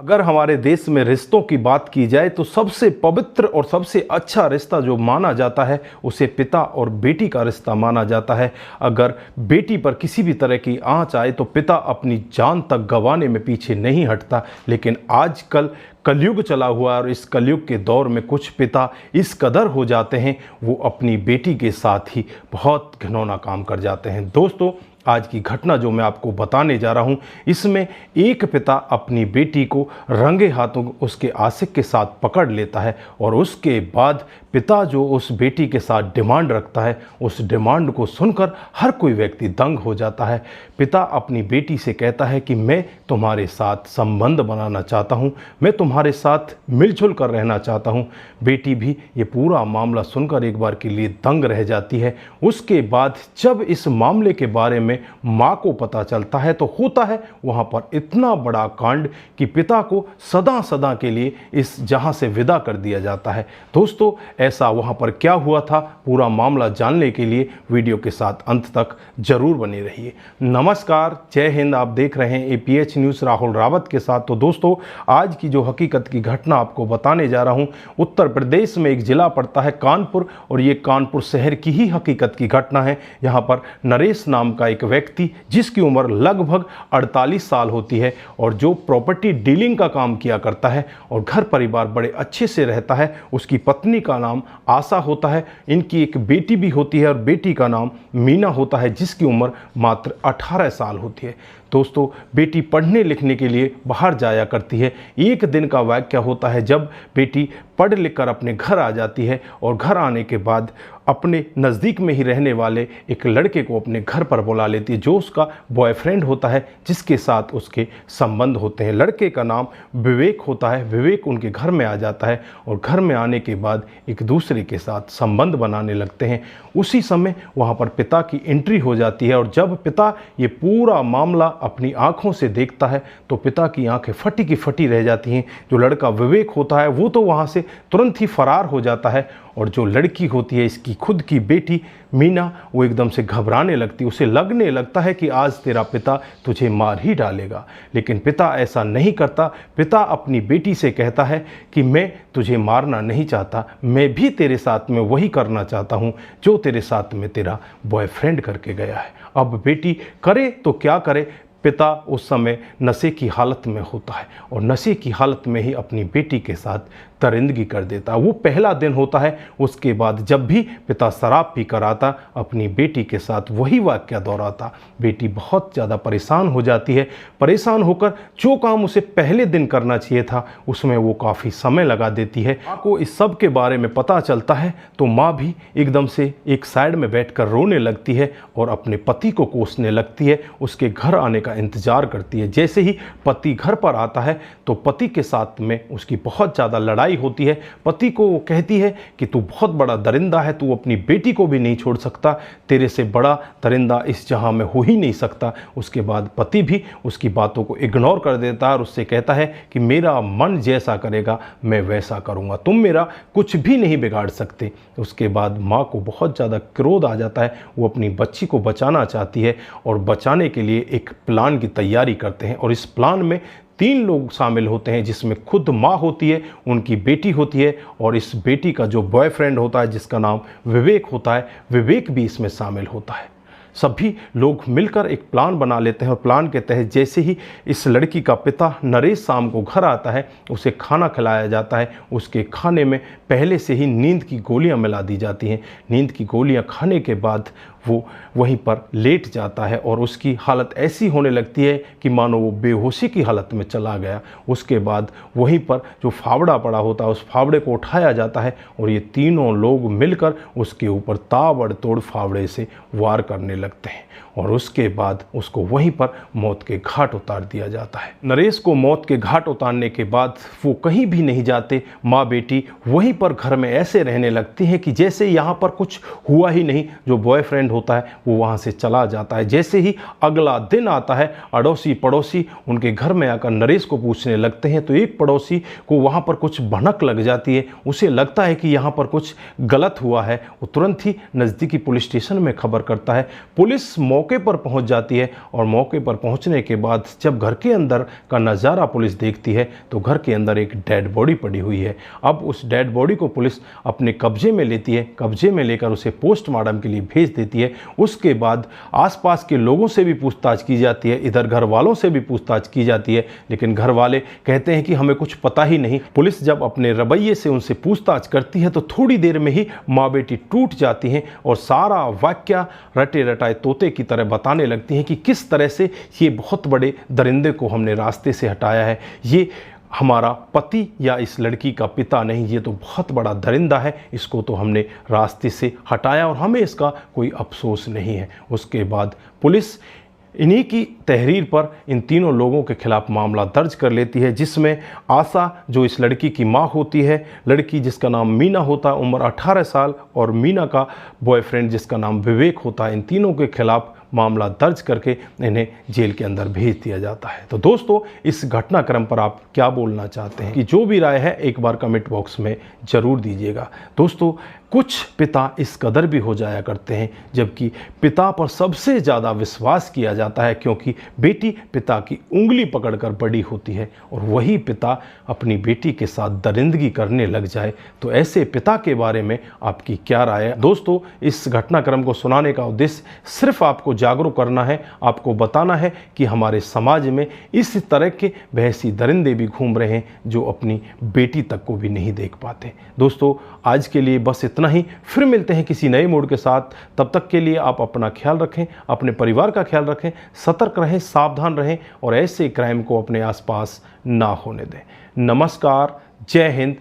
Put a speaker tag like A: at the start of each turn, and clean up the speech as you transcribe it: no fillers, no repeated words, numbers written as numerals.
A: अगर हमारे देश में रिश्तों की बात की जाए तो सबसे पवित्र और सबसे अच्छा रिश्ता जो माना जाता है उसे पिता और बेटी का रिश्ता माना जाता है। अगर बेटी पर किसी भी तरह की आंच आए तो पिता अपनी जान तक गंवाने में पीछे नहीं हटता। लेकिन आजकल कलयुग चला हुआ है और इस कलयुग के दौर में कुछ पिता इस कदर हो जाते हैं, वो अपनी बेटी के साथ ही बहुत घिनौना काम कर जाते हैं। दोस्तों, आज की घटना जो मैं आपको बताने जा रहा हूं, इसमें एक पिता अपनी बेटी को रंगे हाथों उसके आशिक के साथ पकड़ लेता है और उसके बाद पिता जो उस बेटी के साथ डिमांड रखता है, उस डिमांड को सुनकर हर कोई व्यक्ति दंग हो जाता है। पिता अपनी बेटी से कहता है कि मैं तुम्हारे साथ संबंध बनाना चाहता हूं, मैं तुम्हारे साथ मिलजुल कर रहना चाहता हूं। बेटी भी ये पूरा मामला सुनकर एक बार के लिए दंग रह जाती है। उसके बाद जब इस मामले के बारे में माँ को पता चलता है तो होता है वहाँ पर इतना बड़ा कांड कि पिता को सदा सदा के लिए इस जहाँ से विदा कर दिया जाता है। दोस्तों, ऐसा वहाँ पर क्या हुआ था, पूरा मामला जानने के लिए वीडियो के साथ अंत तक जरूर बने रहिए। नमस्कार, जय हिंद। आप देख रहे हैं APH न्यूज़ राहुल रावत के साथ। तो दोस्तों, आज की जो हकीकत की घटना आपको बताने जा रहा हूँ, उत्तर प्रदेश में एक जिला पड़ता है कानपुर, और ये कानपुर शहर की ही हकीकत की घटना है। यहाँ पर नरेश नाम का एक व्यक्ति जिसकी उम्र लगभग 48 साल होती है और जो प्रॉपर्टी डीलिंग का काम किया करता है और घर परिवार बड़े अच्छे से रहता है। उसकी पत्नी का नाम आशा होता है। इनकी एक बेटी भी होती है और बेटी का नाम मीना होता है जिसकी उम्र मात्र 18 साल होती है। दोस्तों, बेटी पढ़ने लिखने के लिए बाहर जाया करती है। एक दिन का वाक़या होता है जब बेटी पढ़ लिख कर अपने घर आ जाती है और घर आने के बाद अपने नज़दीक में ही रहने वाले एक लड़के को अपने घर पर बुला लेती है जो उसका बॉयफ्रेंड होता है, जिसके साथ उसके संबंध होते हैं। लड़के का नाम विवेक होता है। विवेक उनके घर में आ जाता है और घर में आने के बाद एक दूसरे के साथ संबंध बनाने लगते हैं। उसी समय वहाँ पर पिता की एंट्री हो जाती है और जब पिता ये पूरा मामला अपनी आंखों से देखता है तो पिता की आंखें फटी की फटी रह जाती हैं। जो लड़का विवेक होता है वो तो वहाँ से तुरंत ही फरार हो जाता है और जो लड़की होती है, इसकी खुद की बेटी मीना, वो एकदम से घबराने लगती है। उसे लगने लगता है कि आज तेरा पिता तुझे मार ही डालेगा। लेकिन पिता ऐसा नहीं करता। पिता अपनी बेटी से कहता है कि मैं तुझे मारना नहीं चाहता, मैं भी तेरे साथ में वही करना चाहता हूँ जो तेरे साथ में तेरा बॉयफ्रेंड करके गया है। अब बेटी करे तो क्या करे, पिता उस समय नशे की हालत में होता है और नशे की हालत में ही अपनी बेटी के साथ दरिंदगी कर देता है। वो पहला दिन होता है। उसके बाद जब भी पिता शराब पी कर आता, अपनी बेटी के साथ वही वाक़या दोहराता। बेटी बहुत ज़्यादा परेशान हो जाती है। परेशान होकर जो काम उसे पहले दिन करना चाहिए था उसमें वो काफ़ी समय लगा देती है। माँ को इस सब के बारे में पता चलता है तो माँ भी एकदम से एक साइड में बैठकर रोने लगती है और अपने पति को कोसने लगती है। उसके घर आने का इंतज़ार करती है। जैसे ही पति घर पर आता है तो पति के साथ में उसकी बहुत ज़्यादा लड़ाई होती है। पति को वो कहती है कि तू बहुत बड़ा दरिंदा है, तू अपनी बेटी को भी नहीं छोड़ सकता, तेरे से बड़ा दरिंदा इस जहां में हो ही नहीं सकता। उसके बाद पति भी उसकी बातों को इग्नोर कर देता है और उससे कहता है कि मेरा मन जैसा करेगा मैं वैसा करूंगा, तुम मेरा कुछ भी नहीं बिगाड़ सकते। उसके बाद माँ को बहुत ज़्यादा क्रोध आ जाता है। वो अपनी बच्ची को बचाना चाहती है और बचाने के लिए एक प्लान की तैयारी करते हैं और इस प्लान में 3 लोग शामिल होते हैं, जिसमें खुद माँ होती है, उनकी बेटी होती है और इस बेटी का जो बॉयफ्रेंड होता है जिसका नाम विवेक होता है, विवेक भी इसमें शामिल होता है। सभी लोग मिलकर एक प्लान बना लेते हैं और प्लान के तहत जैसे ही इस लड़की का पिता नरेश शाम को घर आता है, उसे खाना खिलाया जाता है। उसके खाने में पहले से ही नींद की गोलियां मिला दी जाती हैं। नींद की गोलियां खाने के बाद वो वहीं पर लेट जाता है और उसकी हालत ऐसी होने लगती है कि मानो वो बेहोशी की हालत में चला गया। उसके बाद वहीं पर जो फावड़ा पड़ा होता है उस फावड़े को उठाया जाता है और ये तीनों लोग मिलकर उसके ऊपर ताबड़तोड़ फावड़े से वार करने लगते हैं और उसके बाद उसको वहीं पर मौत के घाट उतार दिया जाता है। नरेश को मौत के घाट उतारने के बाद वो कहीं भी नहीं जाते। माँ बेटी वहीं पर घर में ऐसे रहने लगती हैं कि जैसे यहाँ पर कुछ हुआ ही नहीं। जो बॉयफ्रेंड एक्सीडेंट होता है वो वहाँ से चला जाता है। जैसे ही अगला दिन आता है, अड़ोसी पड़ोसी उनके घर में आकर नरेश को पूछने लगते हैं, तो एक पड़ोसी को वहाँ पर कुछ भनक लग जाती है। उसे लगता है कि यहाँ पर कुछ गलत हुआ है। वो तुरंत ही नज़दीकी पुलिस स्टेशन में खबर करता है। पुलिस मौके पर पहुँच जाती है और मौके पर पहुँचने के बाद जब घर के अंदर का नज़ारा पुलिस देखती है तो घर के अंदर एक डेड बॉडी पड़ी हुई है। अब उस डेड बॉडी को पुलिस अपने कब्जे में लेती है। कब्जे में लेकर उसे पोस्टमार्टम के लिए भेज देती है। उसके बाद आसपास के लोगों से भी पूछताछ की जाती है, इधर घर वालों से भी पूछताछ की जाती है, लेकिन घर वाले कहते हैं कि हमें कुछ पता ही नहीं। पुलिस जब अपने रवैये से उनसे पूछताछ करती है तो थोड़ी देर में ही माँ बेटी टूट जाती हैं और सारा वाक्य रटे रटाए तोते की तरह बताने लगती हैं कि किस तरह से ये बहुत बड़े दरिंदे को हमने रास्ते से हटाया है। ये हमारा पति या इस लड़की का पिता नहीं, ये तो बहुत बड़ा दरिंदा है, इसको तो हमने रास्ते से हटाया और हमें इसका कोई अफसोस नहीं है। उसके बाद पुलिस इन्हीं की तहरीर पर इन तीनों लोगों के खिलाफ मामला दर्ज कर लेती है, जिसमें आशा जो इस लड़की की मां होती है, लड़की जिसका नाम मीना होता है उम्र 18 साल और मीना का बॉयफ्रेंड जिसका नाम विवेक होता है, इन तीनों के खिलाफ मामला दर्ज करके इन्हें जेल के अंदर भेज दिया जाता है। तो दोस्तों इस घटनाक्रम पर आप क्या बोलना चाहते हैं कि जो भी राय है एक बार कमेंट बॉक्स में ज़रूर दीजिएगा। दोस्तों कुछ पिता इस कदर भी हो जाया करते हैं जबकि पिता पर सबसे ज़्यादा विश्वास किया जाता है, क्योंकि बेटी पिता की उंगली पकड़कर बड़ी होती है और वही पिता अपनी बेटी के साथ दरिंदगी करने लग जाए तो ऐसे पिता के बारे में आपकी क्या राय है। दोस्तों इस घटनाक्रम को सुनाने का उद्देश्य सिर्फ आपको जागरूक करना है, आपको बताना है कि हमारे समाज में इस तरह के भैंसी दरिंदे भी घूम रहे हैं जो अपनी बेटी तक को भी नहीं देख पाते। दोस्तों आज के लिए बस इतना ही, फिर मिलते हैं किसी नए मूड के साथ। तब तक के लिए आप अपना ख्याल रखें, अपने परिवार का ख्याल रखें, सतर्क रहें, सावधान रहें और ऐसे क्राइम को अपने आसपास ना होने दें। नमस्कार, जय हिंद,